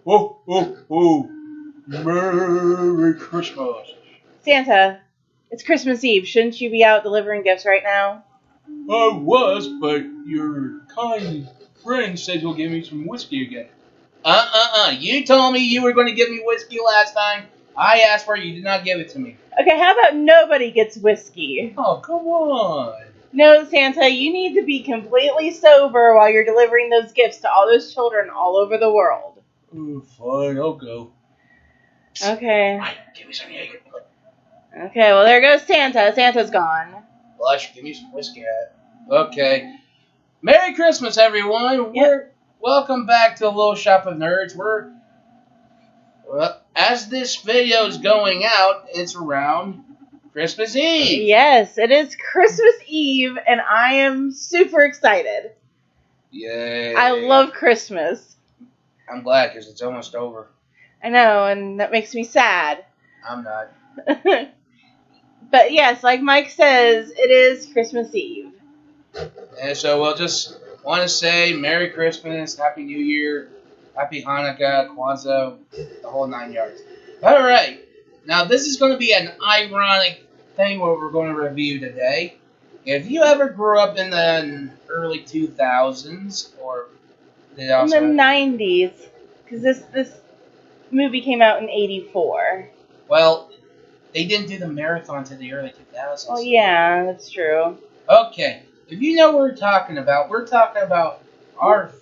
Oh, oh, oh. Merry Christmas. Santa, it's Christmas Eve. Shouldn't you be out delivering gifts right now? I was, but your kind friend said he'll give me some whiskey again. You told me you were going to give me whiskey last time. I asked for it, you did not give it to me. Okay, how about nobody gets whiskey? Oh, come on. No, Santa, you need to be completely sober while you're delivering those gifts to all those children all over the world. Oh, fine, I'll go. Okay. Right, give me some Jaeger. Okay, well, there goes Santa. Santa's gone. Blush, give me some whiskey. Okay. Merry Christmas, everyone. Welcome back to Little Shop of Nerds. As this video is going out, it's around Christmas Eve. Yes, it is Christmas Eve, and I am super excited. Yay. I love Christmas. I'm glad, because it's almost over. I know, and that makes me sad. I'm not. But yes, like Mike says, it is Christmas Eve. And so we'll just want to say Merry Christmas, Happy New Year, Happy Hanukkah, Kwanzaa, the whole 9 yards. All right. Now, this is going to be an ironic thing what we're going to review today. If you ever grew up in the early 2000s, or in the 90s, because this movie came out in 84. Well, they didn't do the marathon to the early 2000s. Oh, yeah, that's true. Okay. If you know what we're talking about our...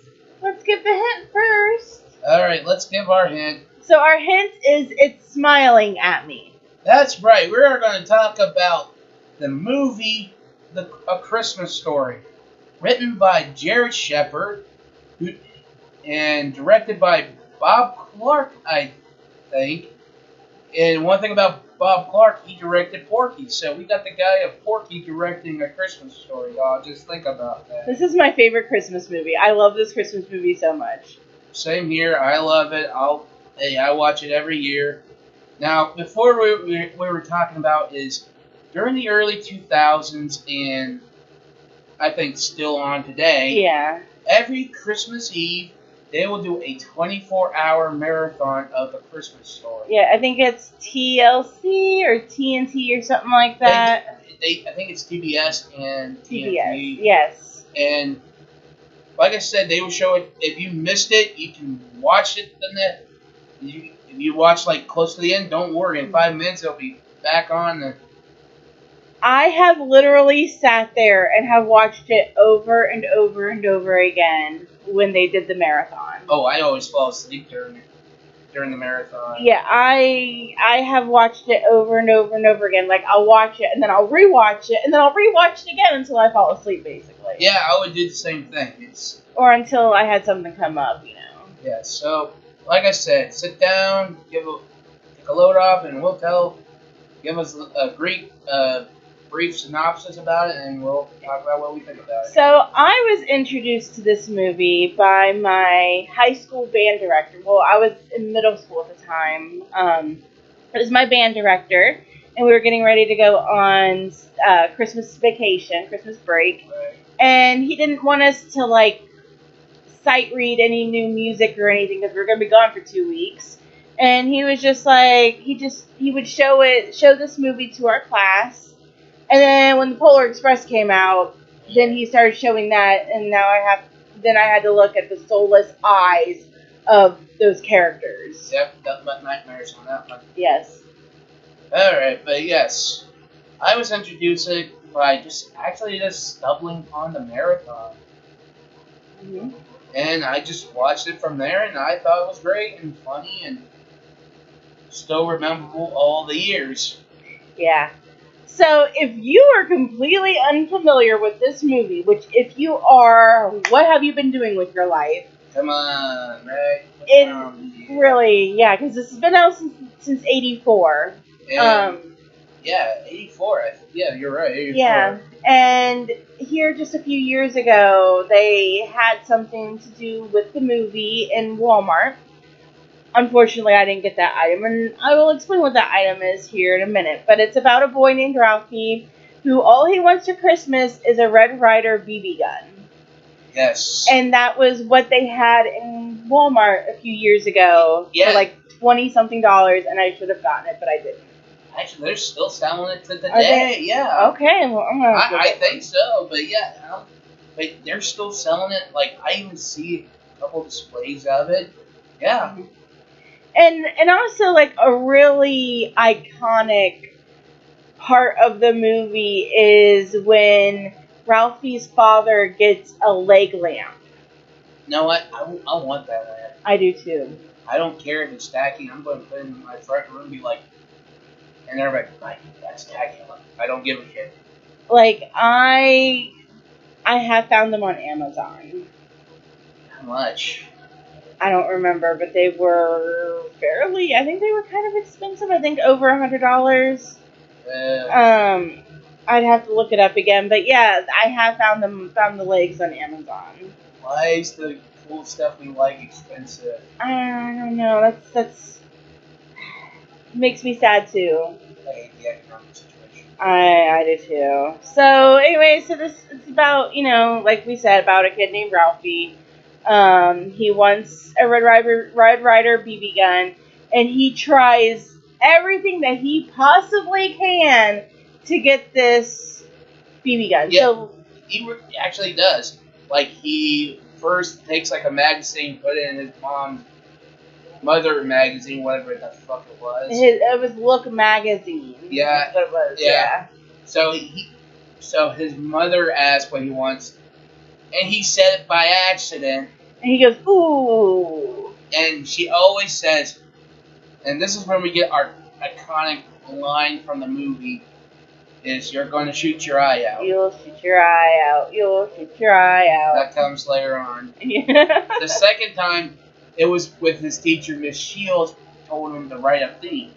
Let's give the hint first. All right, let's give our hint. So our hint is it's smiling at me. That's right. We are going to talk about the movie A Christmas Story, written by Jared Shepard, and directed by Bob Clark, I think. And one thing about Bob Clark, he directed Porky. So we got the guy of Porky directing A Christmas Story, y'all. Just think about that. This is my favorite Christmas movie. I love this Christmas movie so much. Same here. I love it. I watch it every year. Now, before we were talking about is during the early 2000s, and I think still on today. Yeah. Every Christmas Eve, they will do a 24-hour marathon of A Christmas Story. Yeah, I think it's TLC or TNT or something like that. I think it's TBS and TNT. TBS, yes. And like I said, they will show it. If you missed it, you can watch it. If you watch like close to the end, don't worry. In 5 minutes, it'll be back on. I have literally sat there and have watched it over and over and over again when they did the marathon. Oh, I always fall asleep during the marathon. Yeah, I have watched it over and over and over again. Like, I'll watch it, and then I'll rewatch it, and then I'll rewatch it again until I fall asleep, basically. Yeah, I would do the same thing. Or until I had something come up, you know. Yeah, so, like I said, sit down, take a load off, and give us a brief synopsis about it, and we'll talk about what we think about it. So, I was introduced to this movie by my high school band director. Well, I was in middle school at the time. It was my band director, and we were getting ready to go on Christmas vacation, Christmas break. Right. And he didn't want us to, like, sight read any new music or anything because we were going to be gone for 2 weeks. And he was just like, he would show this movie to our class. And then when the Polar Express came out, then he started showing that, and now I had to look at the soulless eyes of those characters. Yep, nothing but nightmares on that one. Yes. Alright, but yes. I was introduced by just stumbling on the marathon. Mm-hmm. And I just watched it from there, and I thought it was great and funny and still memorable all the years. Yeah. So, if you are completely unfamiliar with this movie, which if you are, what have you been doing with your life? Come on, right? Really, yeah, because this has been out since 84. And, yeah, 84. Yeah, you're right, 84. Yeah, and here just a few years ago, they had something to do with the movie in Walmart. Unfortunately, I didn't get that item, and I will explain what that item is here in a minute. But it's about a boy named Ralphie, who all he wants for Christmas is a Red Ryder BB gun. Yes. And that was what they had in Walmart a few years ago Yeah. for like $20-something, and I should have gotten it, but I didn't. Actually, they're still selling it to the Are day. they? Yeah. Okay, well, I'm gonna have to I get think so, but yeah, but they're still selling it. Like I even see a couple displays of it. Yeah. one. And also like a really iconic part of the movie is when Ralphie's father gets a leg lamp. You know what? I want that lamp. I do too. I don't care if it's tacky. I'm going to put it in my front room and be like, and everybody, like, that's tacky. I don't give a shit. Like I have found them on Amazon. How much? I don't remember, but they were fairly. I think they were kind of expensive. I think over $100. I'd have to look it up again, but yeah, I have found the legs on Amazon. Why is the cool stuff we like expensive? I don't know. That's makes me sad too. I hate the economic situation. I do too. So anyway, so this it's about, like we said, about a kid named Ralphie. He wants a Red Ryder BB gun, and he tries everything that he possibly can to get this BB gun. Yeah. So He actually does. Like, he first takes, like, a magazine, put it in his mom's mother magazine, whatever the fuck it was. it was Look magazine. Yeah. That's what it was. Yeah. So his mother asked what he wants, and he said it by accident, And he goes, ooh. and she always says, and this is when we get our iconic line from the movie, is you're going to shoot your eye out. You'll shoot your eye out. You'll shoot your eye out. That comes later on. Yeah. The second time, it was with his teacher, Miss Shields, told him to write a theme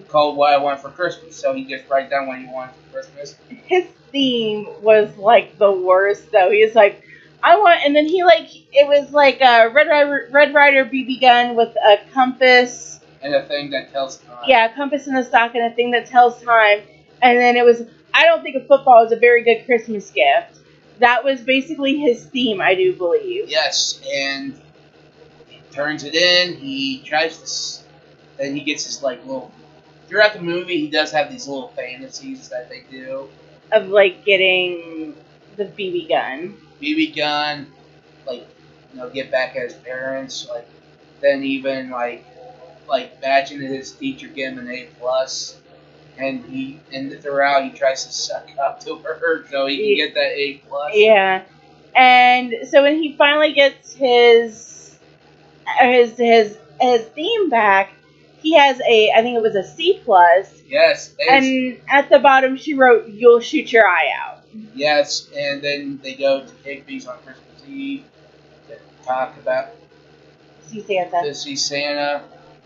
called What I Want for Christmas. So he just write down what he wanted for Christmas. His theme was like the worst, though. He was like, I want, and then it was like a Red Ryder BB gun with a compass. And a thing that tells time. Yeah, a compass in the stock and a thing that tells time. And then it was, I don't think a football is a very good Christmas gift. That was basically his theme, I do believe. Yes, and he turns it in. He tries to, then he gets his like little. Throughout the movie, he does have these little fantasies that they do. Of like getting the BB gun. BB gun, like, get back at his parents. Like, then even like badging his teacher, give him an A+. And throughout he tries to suck up to her so he can get that A+. Yeah, and so when he finally gets his theme back, he has I think it was a C+. Yes. And at the bottom she wrote, "You'll shoot your eye out." Yes, and then they go to Higbee's on Christmas Eve to talk about See Santa. to see Santa,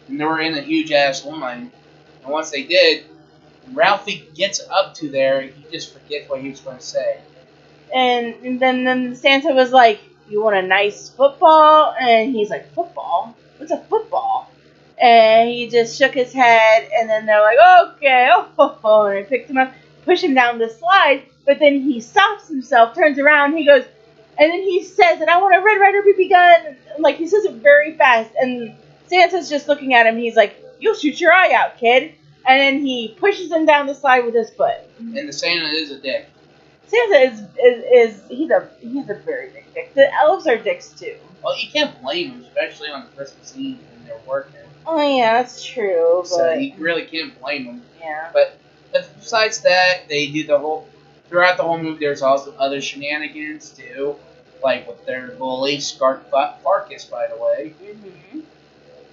and they were in a huge ass line. And once they did, Ralphie gets up to there, he just forgets what he was going to say. And then Santa was like, "You want a nice football?" And he's like, "Football? What's a football?" And he just shook his head, and then they're like, "Okay, oh," and they picked him up, push him down the slide, but then he stops himself, turns around, he goes, and then he says, "And I want a Red Ryder BB gun." Like, he says it very fast, and Santa's just looking at him, he's like, "You'll shoot your eye out, kid." And then he pushes him down the slide with his foot. And the Santa is a dick. Santa he's a very big dick. The elves are dicks too. Well, you can't blame him, especially on Christmas Eve when they're working. Oh yeah, that's true. But, So you really can't blame them. yeah. But besides that, they do throughout the whole movie. There's also other shenanigans too, like with their bully Scarf Farkas, by the way. Mm-hmm.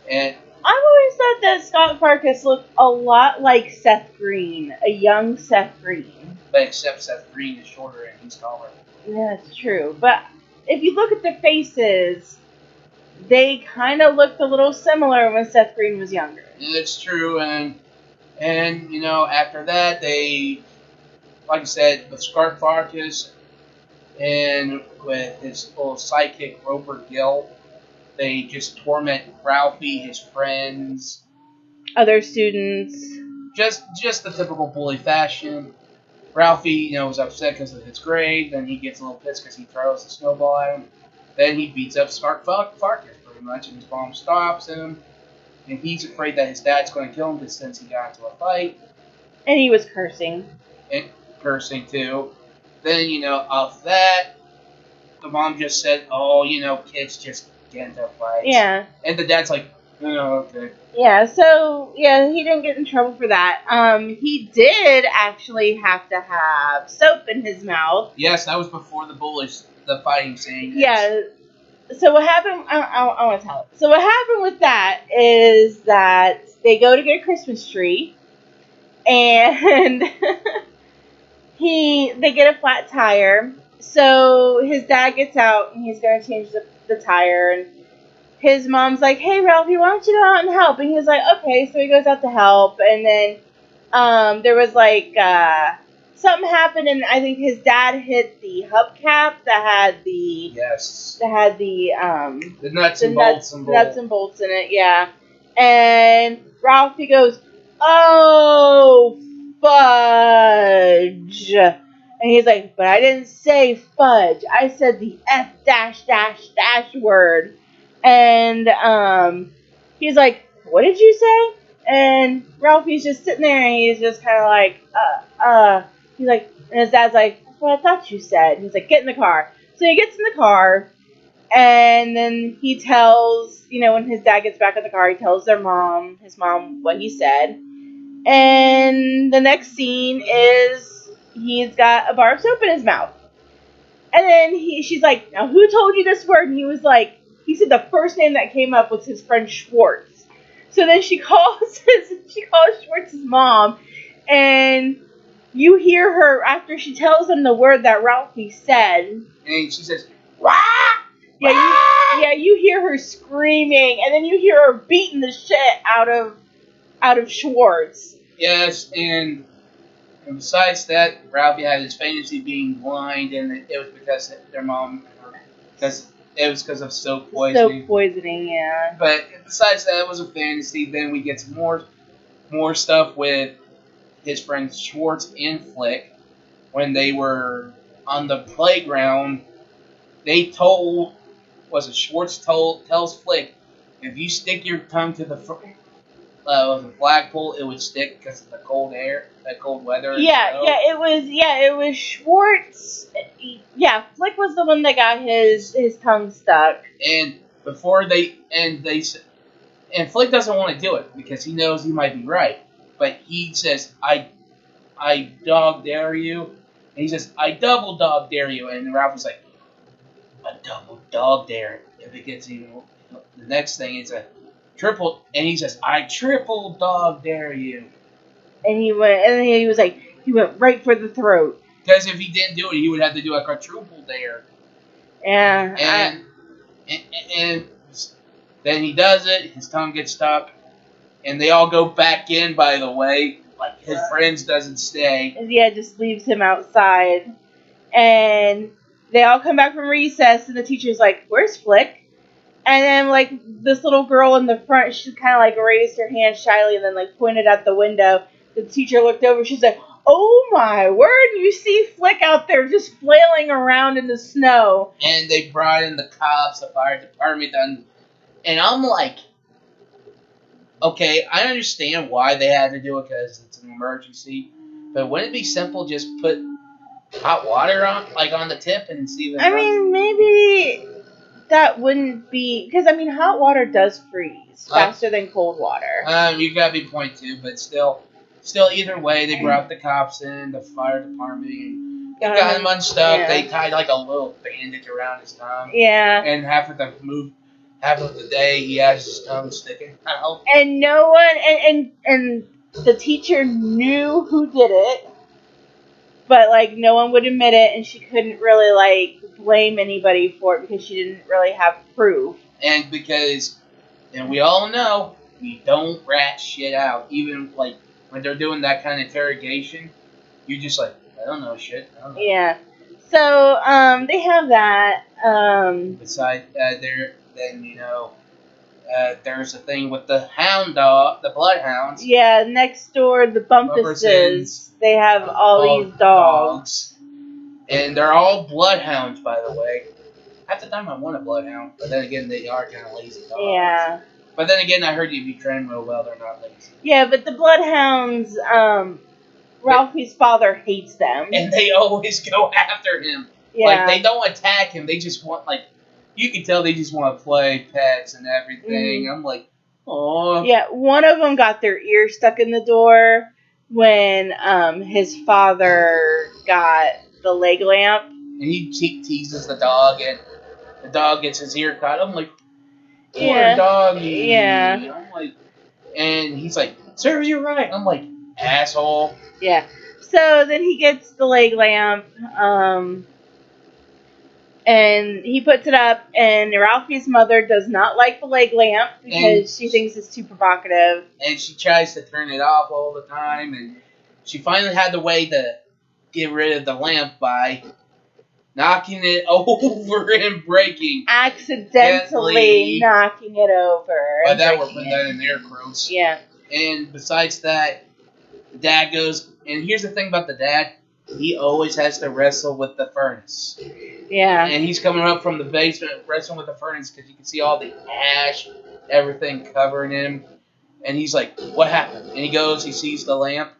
And I've always thought that Scott Farkas looked a lot like Seth Green, a young Seth Green. but except Seth Green is shorter and he's taller. Yeah, that's true. But if you look at the faces, they kind of looked a little similar when Seth Green was younger. It's true, and after that they, like I said, with Scarf Farkas and with his little sidekick Roper Gill, they just torment Ralphie, his friends, Other students. just the typical bully fashion. Ralphie, was upset because of his grade. Then he gets a little pissed because he throws the snowball at him. Then he beats up Smart Farkas pretty much, and his mom stops him. And he's afraid that his dad's going to kill him because since he got into a fight. And he was cursing. And cursing too. Then, off that, the mom just said, oh, kids just get into fights. Yeah. And the dad's like, oh, okay. Yeah, so, he didn't get in trouble for that. He did actually have to have soap in his mouth. Yes, that was before the fighting scene. Yeah. So what happened, I want to tell it. So what happened with that is that they go to get a Christmas tree, and they get a flat tire. So his dad gets out, and he's going to change the tire, and his mom's like, hey, Ralphie, why don't you go out and help? And he's like, okay. So he goes out to help, and then there was something happened, and I think his dad hit the hubcap that had the the nuts and bolts in it, yeah. And Ralphie goes, oh, fudge. And he's like, but I didn't say fudge. I said the F dash dash dash word. And he's like, what did you say? And Ralphie's just sitting there, and he's just kind of like, he's like, and his dad's like, that's what I thought you said. And he's like, get in the car. So he gets in the car, and then he tells, when his dad gets back in the car, he tells his mom, what he said. And the next scene is he's got a bar of soap in his mouth. And then she's like, now who told you this word? And he was like, he said the first name that came up was his friend Schwartz. So then she calls Schwartz's mom, and you hear her after she tells him the word that Ralphie said. And she says, wah! You hear her screaming, and then you hear her beating the shit out of Schwartz. Yes, and besides that, Ralphie had his fantasy being blind, and it was because their mom, because of soap poisoning. Soap poisoning, yeah. But besides that, it was a fantasy. Then we get some more stuff with his friends Schwartz and Flick. When they were on the playground, Schwartz tells Flick, if you stick your tongue to the flagpole, it would stick because of the cold weather. It was Schwartz. Yeah, Flick was the one that got his tongue stuck. And Flick doesn't want to do it because he knows he might be right, but he says, I dog dare you, and he says, I double dog dare you, and Ralph was like, a double dog dare. If it gets even, the next thing is a triple, and he says, I triple dog dare you. And he went right for the throat. Because if he didn't do it, he would have to do a quadruple dare. Yeah. And then he does it, his tongue gets stuck, and they all go back in, by the way. Like, his friends doesn't stay. Yeah, just leaves him outside. And they all come back from recess, and the teacher's like, where's Flick? And then, this little girl in the front, she kind of, raised her hand shyly and then, pointed out the window. The teacher looked over, she's like, oh my word, you see Flick out there just flailing around in the snow. And they brought in the cops, the fire department, and I'm like, okay, I understand why they had to do it because it's an emergency, but wouldn't it be simple just put hot water on the tip and see if it runs? Maybe that wouldn't be, because hot water does freeze faster than cold water. You gotta be point two, but still either way, they brought the cops in, the fire department, and got him unstuck. Yeah. They tied a little bandage around his tongue. Yeah. And half of the day, he has his tongue sticking out. And no one, and the teacher knew who did it, but, no one would admit it, and she couldn't really, blame anybody for it because she didn't really have proof. And we all know, you don't rat shit out. Even, when they're doing that kind of interrogation, you're just like, I don't know shit. I don't know. Yeah. So, they have that. Besides, There's a thing with the hound dog, the bloodhounds. Yeah, next door, the Bumpuses, they have all these dogs. And they're all bloodhounds, by the way. Half the time I want a bloodhound, but then again, they are kind of lazy dogs. Yeah. But then again, I heard if you train real well, they're not lazy. Yeah, but the bloodhounds, Ralphie's father hates them. And they always go after him. Yeah. Like, they don't attack him. They just want, like, you can tell they just want to play pets and everything. I'm like, oh. Yeah, one of them got their ear stuck in the door when his father got the leg lamp. And he teases the dog, and the dog gets his ear caught. I'm like, poor Yeah. doggy. Yeah. I'm like, and he's like, serves you right. I'm like, asshole. Yeah. So then he gets the leg lamp, and he puts it up, and Ralphie's mother does not like the leg lamp because she thinks it's too provocative. And she tries to turn it off all the time, and she finally had the way to get rid of the lamp by knocking it over and breaking. Accidentally knocking it over. By that, we're putting that in air quotes. Yeah. And besides that, the dad goes, and here's the thing about the dad, he always has to wrestle with the furnace. Yeah. And he's coming up from the basement wrestling with the furnace because you can see all the ash, everything covering him. And he's like, what happened? And he goes, he sees the lamp.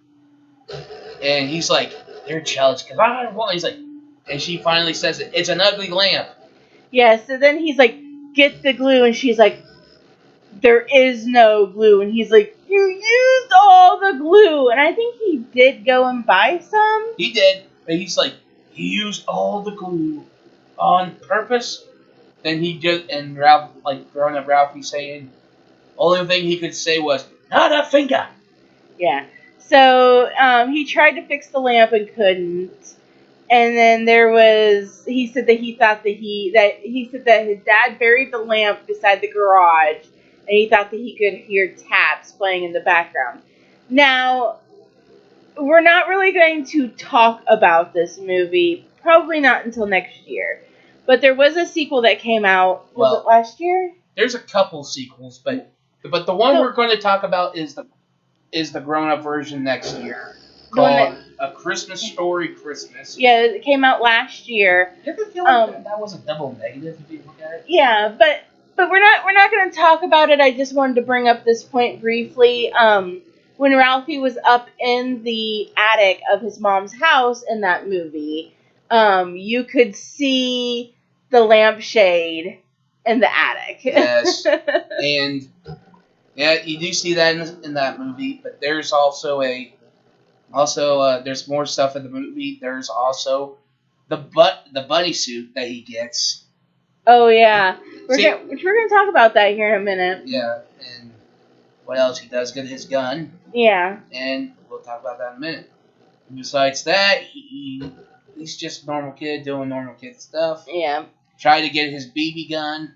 And he's like, you're jealous because I don't want. He's like, and she finally says it. It's an ugly lamp. Yeah, so then he's like, get the glue. And she's like, there is no glue. And he's like, you used all the glue. And I think he did go and buy some. He did. But he's like, he used all the glue on purpose. Then he just, and Ralph, like, growing up Ralphie saying, only thing he could say was, not a finger. Yeah. So he tried to fix the lamp and couldn't. And then he said that he thought that his dad buried the lamp beside the garage, and he thought that he could hear taps playing in the background. Now, we're not really going to talk about this movie, probably not until next year. But there was a sequel that came out. Was it last year? There's a couple sequels, but the one we're going to talk about is the grown-up version next year, called A Christmas Story Christmas. Yeah, it came out last year. You ever feel like that was a double negative if you look at it? Yeah, but we're not going to talk about it. I just wanted to bring up this point briefly. When Ralphie was up in the attic of his mom's house in that movie, you could see the lampshade in the attic. Yes, and yeah, you do see that in that movie. But there's also there's more stuff in the movie. There's also the bunny suit that he gets. Oh yeah, we're gonna talk about that here in a minute. Yeah, and what else? He does get his gun. Yeah, and we'll talk about that in a minute. And besides that, he's just a normal kid doing normal kid stuff. Yeah. Try to get his BB gun.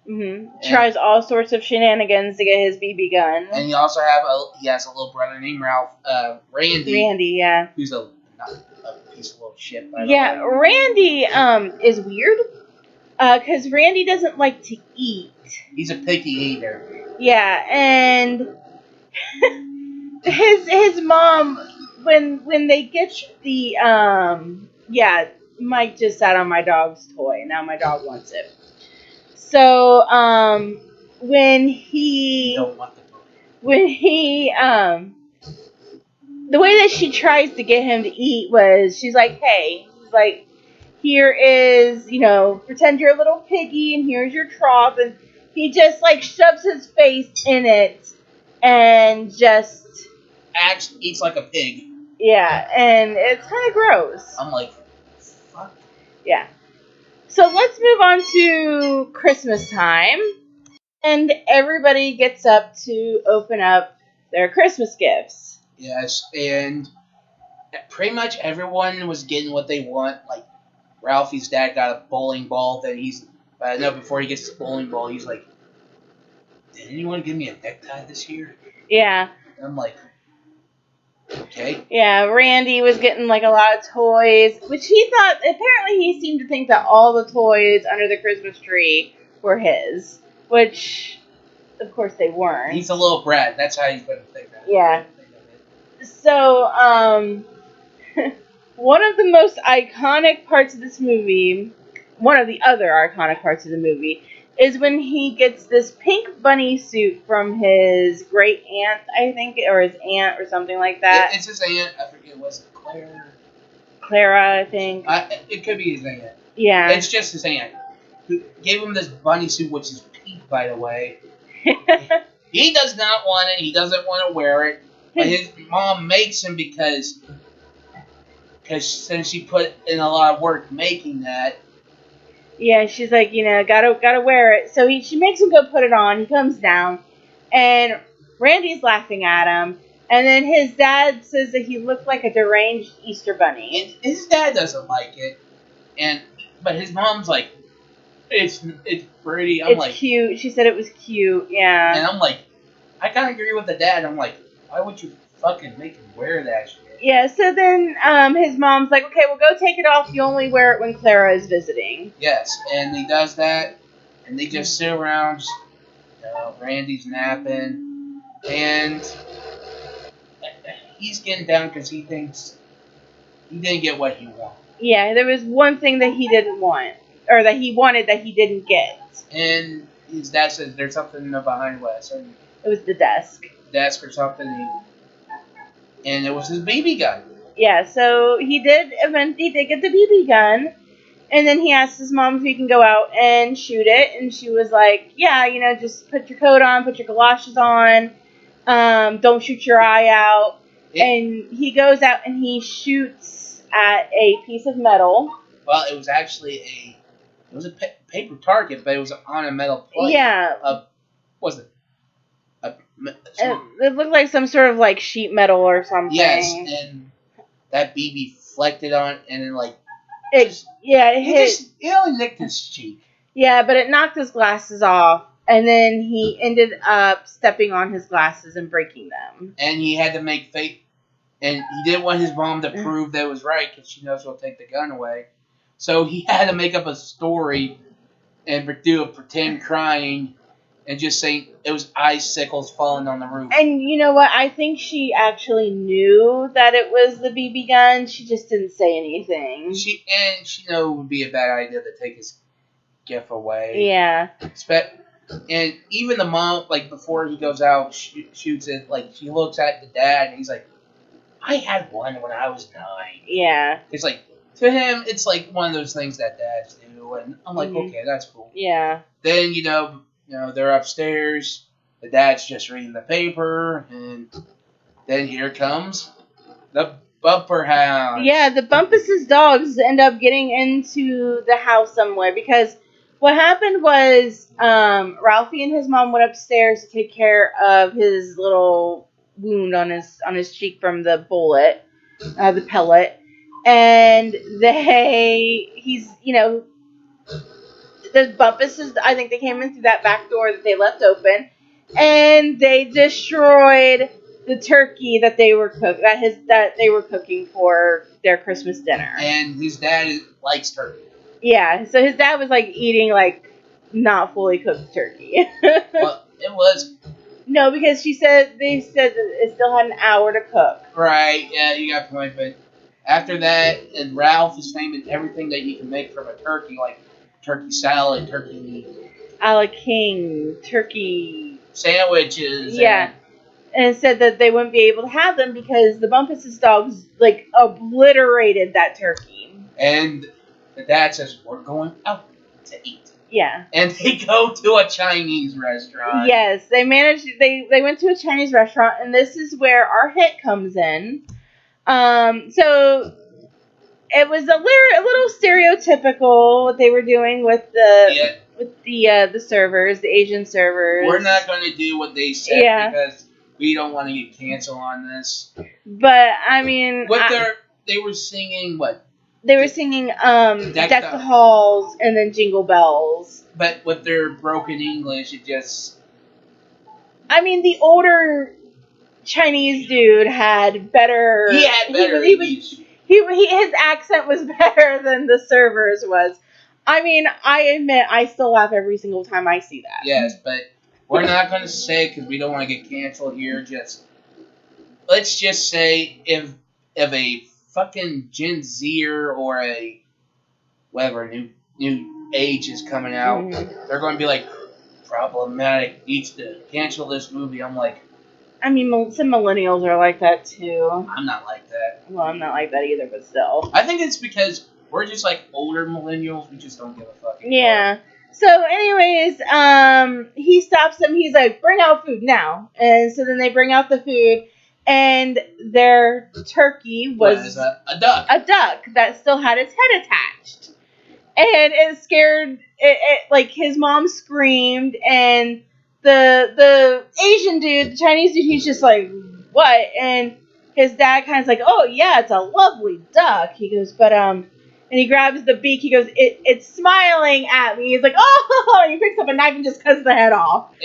Mm-hmm. Tries all sorts of shenanigans to get his BB gun. And he also has a little brother named Randy. Randy, yeah. Who's not a piece of little shit. Yeah, Randy is weird. Because Randy doesn't like to eat. He's a picky eater. Yeah, and his mom, when they get the Mike just sat on my dog's toy. Now my dog wants it. So when he Don't want the toy. The way that she tries to get him to eat was she's like, hey, here is, pretend you're a little piggy and here's your trough, and he just shoves his face in it and just eats like a pig. Yeah, and it's kind of gross. I'm like, fuck. Yeah. So let's move on to Christmas time, and everybody gets up to open up their Christmas gifts. Yes, and pretty much everyone was getting what they want. Like, Ralphie's dad got a bowling ball that but I know before he gets the bowling ball, he's like, did anyone give me a necktie this year? Yeah. And I'm like, okay. Yeah, Randy was getting a lot of toys, which apparently he seemed to think that all the toys under the Christmas tree were his, which of course they weren't. He's a little brat. That's how you put think of it. Yeah. So, one of the most iconic parts of this movie, one of the other iconic parts of the movie, is when he gets this pink bunny suit from his great aunt, I think, or his aunt or something like that. It's his aunt. I forget. Was it Claire? Clara, I think. It could be his aunt. Yeah. It's just his aunt. Who gave him this bunny suit, which is pink, by the way. He does not want it. He doesn't want to wear it. But his mom makes him because since she put in a lot of work making that. Yeah, she's like, gotta wear it. So she makes him go put it on. He comes down, and Randy's laughing at him. And then his dad says that he looked like a deranged Easter bunny. And his dad doesn't like it, but his mom's like, it's pretty. It's cute. She said it was cute. Yeah. And I'm like, I kind of agree with the dad. I'm like, why would you fucking make him wear that shit? Yeah. So then his mom's like, okay, well, go take it off. You only wear it when Clara is visiting. Yes, and he does that, and they just sit around. Randy's napping, and he's getting down because he thinks he didn't get what he wanted. Yeah, there was one thing that he didn't want, or that he wanted that he didn't get. And his dad says there's something behind Wes. And it was the desk. Or something. And it was his BB gun. Yeah, so he did get the BB gun, and then he asked his mom if he can go out and shoot it, and she was like, yeah, just put your coat on, put your galoshes on, don't shoot your eye out. And he goes out and he shoots at a piece of metal. Well, it was actually a paper target, but it was on a metal plate. Yeah. Was it? It looked like some sort of like sheet metal or something. Yes, and that BB flected on, and then it only nicked his cheek. Yeah, but it knocked his glasses off, and then he ended up stepping on his glasses and breaking them. And he had to make fake, and he didn't want his mom to prove that it was right because she knows he'll take the gun away. So he had to make up a story and do a pretend crying. And just say it was icicles falling on the roof. And you know what? I think she actually knew that it was the BB gun. She just didn't say anything. She knew it would be a bad idea to take his gift away. Yeah. And even the mom, before he goes out, shoots it. She looks at the dad, and he's like, "I had one when I was 9." Yeah. It's like to him, it's like one of those things that dads do, and I'm like, okay, that's cool. Yeah. Then they're upstairs. The dad's just reading the paper, and then here comes the Bumper Hound. Yeah, the Bumpus's dogs end up getting into the house somewhere because what happened was Ralphie and his mom went upstairs to take care of his little wound on his cheek from the bullet, the pellet, and the Bumpuses, I think they came in through that back door that they left open, and they destroyed the turkey that they were cooking for their Christmas dinner. And his dad likes turkey. Yeah, so his dad was eating not fully cooked turkey. Well, it was. No, because they said that it still had an hour to cook. Right, yeah, you got a point, but after that, and Ralph is naming everything that you can make from a turkey, like turkey salad, turkey a la king, turkey sandwiches. Yeah. And said that they wouldn't be able to have them because the Bumpus' dogs obliterated that turkey. And the dad says, "We're going out to eat." Yeah. And they go to a Chinese restaurant. Yes, they went to a Chinese restaurant, and this is where our hit comes in. So it was a little stereotypical what they were doing with the servers, the Asian servers. We're not going to do what they said because we don't want to get canceled on this. But I mean, they were singing what? They were singing Deck the Halls and then Jingle Bells. But with their broken English, it just... I mean, the older Chinese dude had better... He had better English. His accent was better than the servers was. I mean, I admit, I still laugh every single time I see that. Yes, but We're not going to say because we don't want to get canceled here. Let's just say if a fucking Gen Zer or a whatever new age is coming out, they're going to be like problematic. Needs to cancel this movie. I'm like, I mean, some millennials are like that too. I'm not like that. Well, I'm not like that either, but still. I think it's because we're just like older millennials. We just don't give a fuck anymore. Yeah. So, anyways, he stops them. He's like, "Bring out food now!" And so then they bring out the food, and their turkey was a duck. A duck that still had its head attached, and it scared. It like his mom screamed, and the Asian dude, the Chinese dude, he's just like, "What?" And his dad kind of like, "Oh yeah, it's a lovely duck." He goes, "But And he grabs the beak. He goes, it's smiling at me. He's like, oh! And he picks up a knife and just cuts the head off.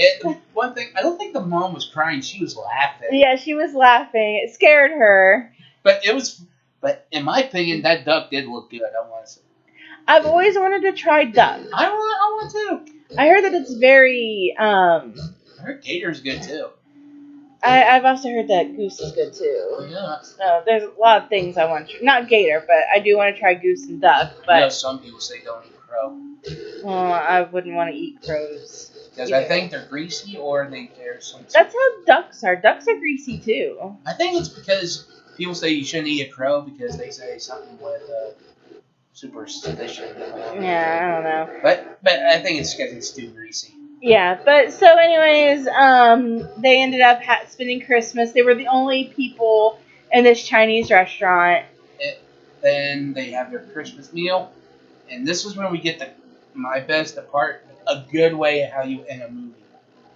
One thing, I don't think the mom was crying. She was laughing. Yeah, she was laughing. It scared her. But in my opinion, that duck did look good. I want to say. I've always wanted to try duck. I want to. I heard that it's very. I heard gator's good too. I've also heard that goose is good too. Yeah. So there's a lot of things I want to try. Not gator, but I do want to try goose and duck. But some people say don't eat crow. Well, I wouldn't want to eat crows. Because I think they're greasy or there's some. That's how ducks are. Ducks are greasy too. I think it's because people say you shouldn't eat a crow because they say something with superstition. Yeah, I don't know. But I think it's because it's too greasy. Yeah, but so anyways, they ended up spending Christmas. They were the only people in this Chinese restaurant. Then they have their Christmas meal, and this is when we get the part, a good way how you end a movie.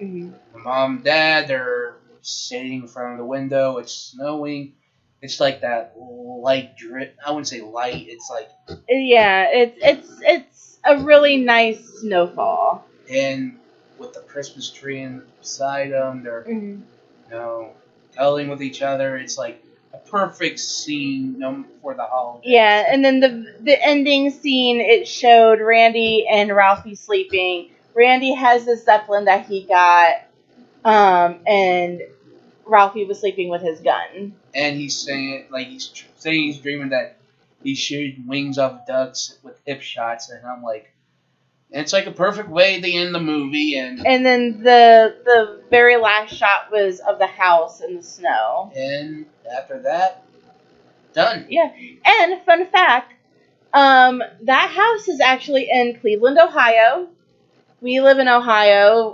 Mm-hmm. The mom and dad, they're sitting in front of the window. It's snowing. It's like that light drip. I wouldn't say light. It's like it's a really nice snowfall. And with the Christmas tree beside them, they're cuddling with each other. It's like a perfect scene for the holidays. Yeah, and then the ending scene, it showed Randy and Ralphie sleeping. Randy has the Zeppelin that he got, and Ralphie was sleeping with his gun. And he's saying he's dreaming that he's shooting wings off ducks with hip shots, and I'm like. It's like a perfect way to end the movie, and then the very last shot was of the house in the snow. And after that, done. Yeah. And fun fact, that house is actually in Cleveland, Ohio. We live in Ohio.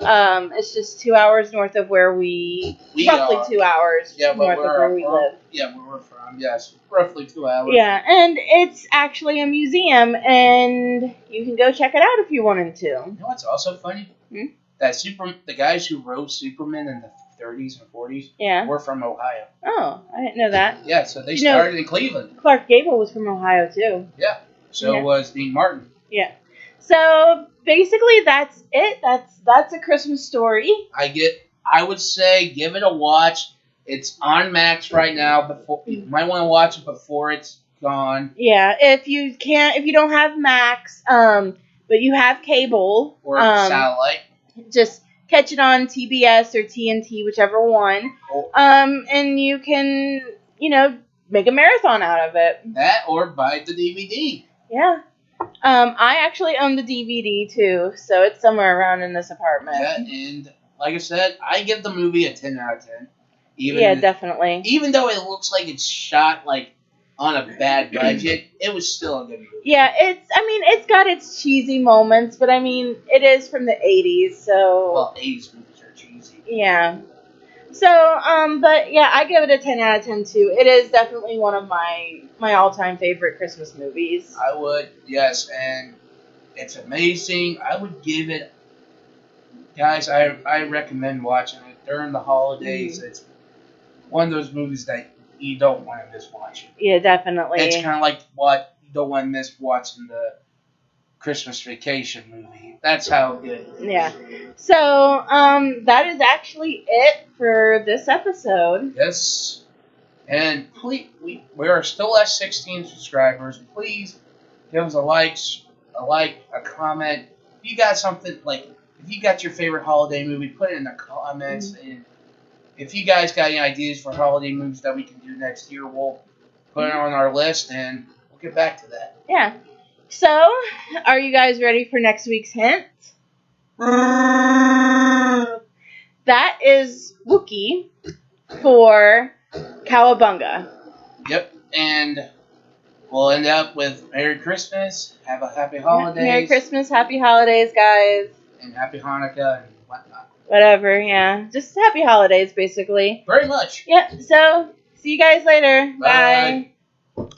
It's just 2 hours north of where we roughly 2 hours north of where we live. Yeah, where we're from. Yes, roughly 2 hours. Yeah, and it's actually a museum, and you can go check it out if you wanted to. You know what's also funny? That the guys who wrote Superman in the 30s and 40s were from Ohio. Oh, I didn't know that. Yeah, so they started in Cleveland. Clark Gable was from Ohio too. Yeah. So was Dean Martin. Yeah. So basically, that's it. That's a Christmas Story. I would say give it a watch. It's on Max right now. You might want to watch it before it's gone. Yeah, if you don't have Max, but you have cable or satellite, just catch it on TBS or TNT, whichever one. And you can make a marathon out of it. That or buy the DVD. Yeah. I actually own the DVD too, so it's somewhere around in this apartment. Yeah, and like I said, I give the movie a 10 out of 10. Definitely. Even though it looks like it's shot like on a bad budget, it was still a good movie. Yeah, it's got its cheesy moments, but it is from the 80s, so... Well, 80s movies are cheesy. Yeah. So, but yeah, I give it a 10 out of 10 too. It is definitely one of my all-time favorite Christmas movies. I would, yes, and it's amazing. I would give it... Guys, I recommend watching it during the holidays. It's one of those movies that you don't want to miss watching. Yeah, definitely. It's kind of like what you don't want to miss watching the Christmas Vacation movie. That's how good. Yeah. So, that is actually it for this episode. Yes. And please, we are still at 16 subscribers. Please give us a comment. If you got something like if you got your favorite holiday movie, put it in the comments. And if you guys got any ideas for holiday movies that we can do next year, we'll put it on our list and we'll get back to that. Yeah. So, are you guys ready for next week's hint? That is Wookiee for Cowabunga. Yep, and we'll end up with Merry Christmas, have a happy holidays. Merry Christmas, happy holidays, guys. And happy Hanukkah and whatnot. Whatever, yeah. Just happy holidays, basically. Very much. Yep, so see you guys later. Bye. Bye.